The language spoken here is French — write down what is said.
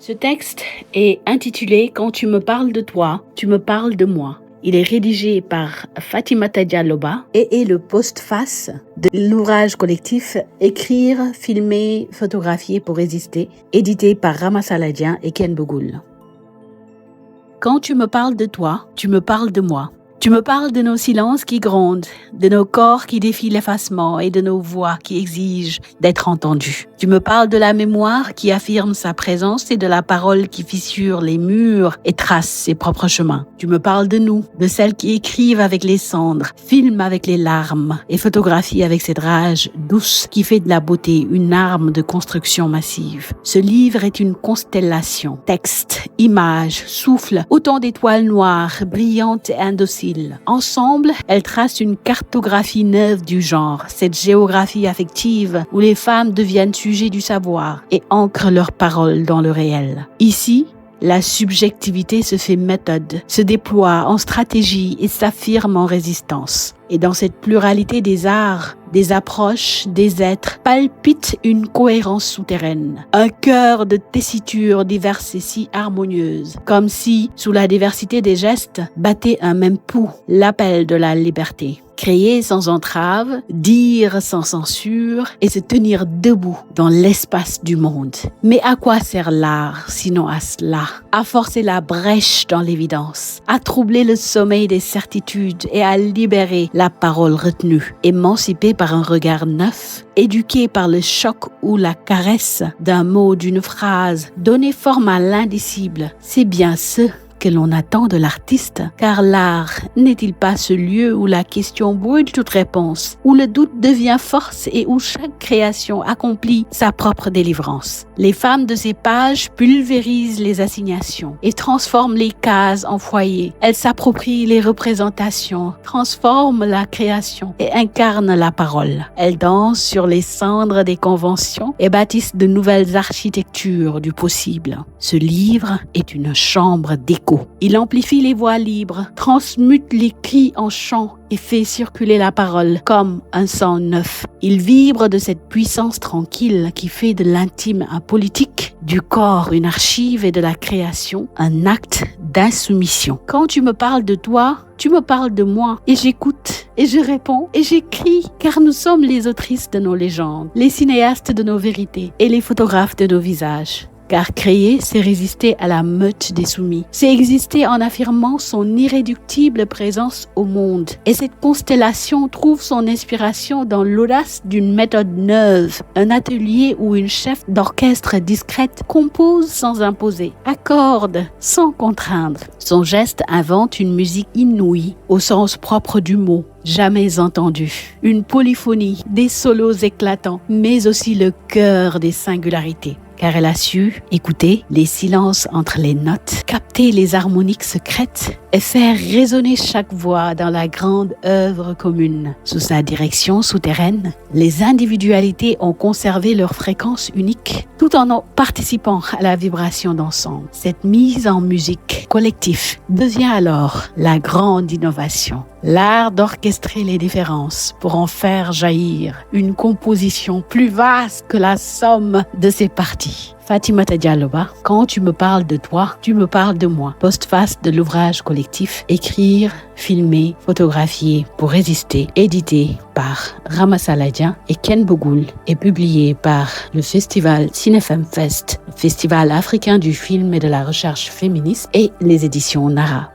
Ce texte est intitulé « Quand tu me parles de toi, tu me parles de moi ». Il est rédigé par Fatimata Diallo et est le postface de l'ouvrage collectif Écrire, filmer, photographier pour résister, édité par Rama Saladin et Ken Bougoul. Quand tu me parles de toi, tu me parles de moi. Tu me parles de nos silences qui grondent, de nos corps qui défient l'effacement et de nos voix qui exigent d'être entendues. Tu me parles de la mémoire qui affirme sa présence et de la parole qui fissure les murs et trace ses propres chemins. Tu me parles de nous, de celles qui écrivent avec les cendres, filment avec les larmes et photographient avec cette rage douce qui fait de la beauté une arme de construction massive. Ce livre est une constellation, texte, images, souffle, autant d'étoiles noires, brillantes et indociles. Ensemble, elles tracent une cartographie neuve du genre, cette géographie affective où les femmes deviennent sujets du savoir et ancrent leurs paroles dans le réel. Ici, la subjectivité se fait méthode, se déploie en stratégie et s'affirme en résistance. Et dans cette pluralité des arts, des approches, des êtres, palpite une cohérence souterraine. Un chœur de tessitures diverses et si harmonieuses, comme si, sous la diversité des gestes, battait un même pouls, l'appel de la liberté. Créer sans entrave, dire sans censure et se tenir debout dans l'espace du monde. Mais à quoi sert l'art, sinon à cela? À forcer la brèche dans l'évidence, à troubler le sommeil des certitudes et à libérer la parole retenue, émancipée par un regard neuf, éduquée par le choc ou la caresse d'un mot, d'une phrase, donner forme à l'indicible. C'est bien ce que l'on attend de l'artiste, car l'art n'est-il pas ce lieu où la question brûle toute réponse, où le doute devient force et où chaque création accomplit sa propre délivrance. Les femmes de ces pages pulvérisent les assignations et transforment les cases en foyers. Elles s'approprient les représentations, transforment la création et incarnent la parole. Elles dansent sur les cendres des conventions et bâtissent de nouvelles architectures du possible. Ce livre est une chambre d'écho. Il amplifie les voix libres, transmute les cris en chants et fait circuler la parole comme un sang neuf. Il vibre de cette puissance tranquille qui fait de l'intime un politique, du corps une archive et de la création un acte d'insoumission. Quand tu me parles de toi, tu me parles de moi et j'écoute et je réponds et j'écris car nous sommes les autrices de nos légendes, les cinéastes de nos vérités et les photographes de nos visages. Car créer, c'est résister à la meute des soumis. C'est exister en affirmant son irréductible présence au monde. Et cette constellation trouve son inspiration dans l'audace d'une méthode neuve. Un atelier où une chef d'orchestre discrète compose sans imposer, accorde sans contraindre. Son geste invente une musique inouïe au sens propre du mot. Jamais entendue. Une polyphonie, des solos éclatants, mais aussi le cœur des singularités. Car elle a su écouter les silences entre les notes, capter les harmoniques secrètes et faire résonner chaque voix dans la grande œuvre commune. Sous sa direction souterraine, les individualités ont conservé leur fréquence unique tout en participant à la vibration d'ensemble. Cette mise en musique collective devient alors la grande innovation. L'art d'orchestrer les différences pour en faire jaillir une composition plus vaste que la somme de ses parties. Fatimata Diallo, quand tu me parles de toi, tu me parles de moi. Postface de l'ouvrage collectif Écrire, filmer, photographier pour résister, édité par Rama Saladin et Ken Bougoul et publié par le festival Cinefem Fest, Festival africain du film et de la recherche féministe et les éditions Nara.